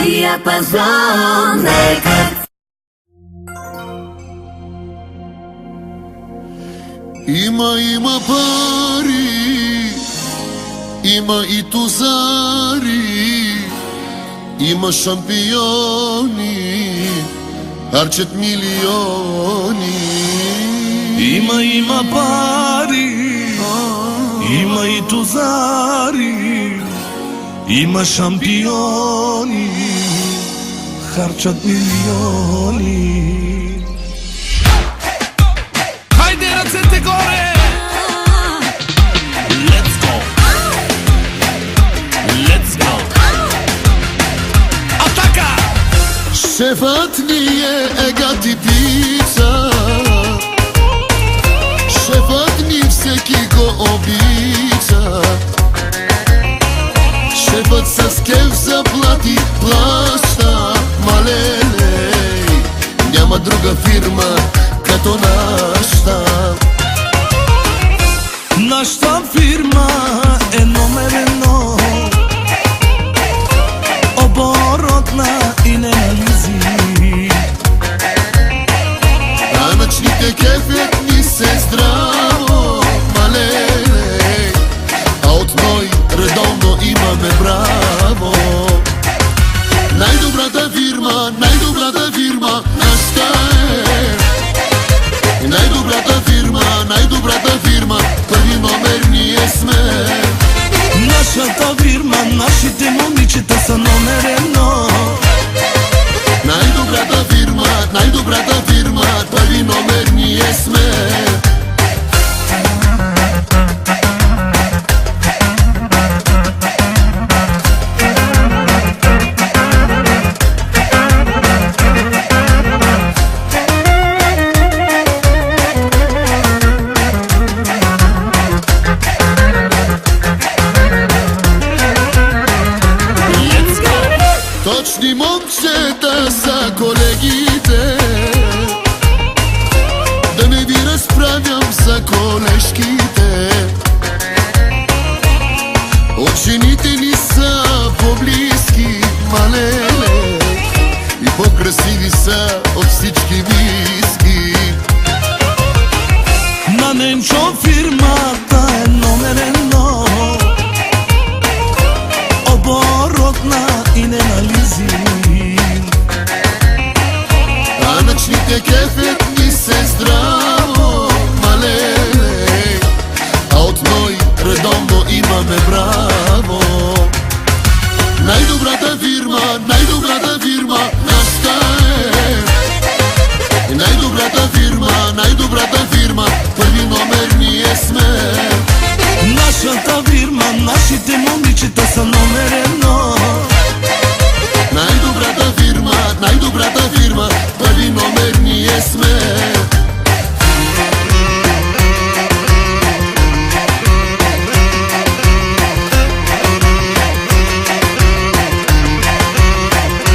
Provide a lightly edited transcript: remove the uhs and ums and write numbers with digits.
диапазон ЕКАТ. Има пари, има и тузари, има шампиони, харчат милиони. Има пари, има и тузари, има шампиони, харчат милиони. Хайде ръцете горе! Let's go! Let's go! Атака! Шефът ни е Егати Пица, шефът ни всеки го обича. Шефът с кеф заплати плаща, малеле, няма друга фирма като нашата. Нашата фирма е номер едно, оборотна и неанализи. Данъчните кефят ни се здраво, малеле, а от ной редовно имаме браво. Най-добрата фирма, нашата е. Най-добрата фирма, първи номер ние сме. Нашата фирма, нашите момичета са номер едно. Най-добрата фирма, първи номер ние сме. Точни момчета са колегите, да не ви разправям за колежките. Учените ни са по-близки, малеле, и по-красиви са от всички виски. На Ненчо фирмата е номер едно, оборотна и неанализи. Данъчните кефят ни се здраво, малеле, а от ной редовно имаме браво. Най-добрата фирма,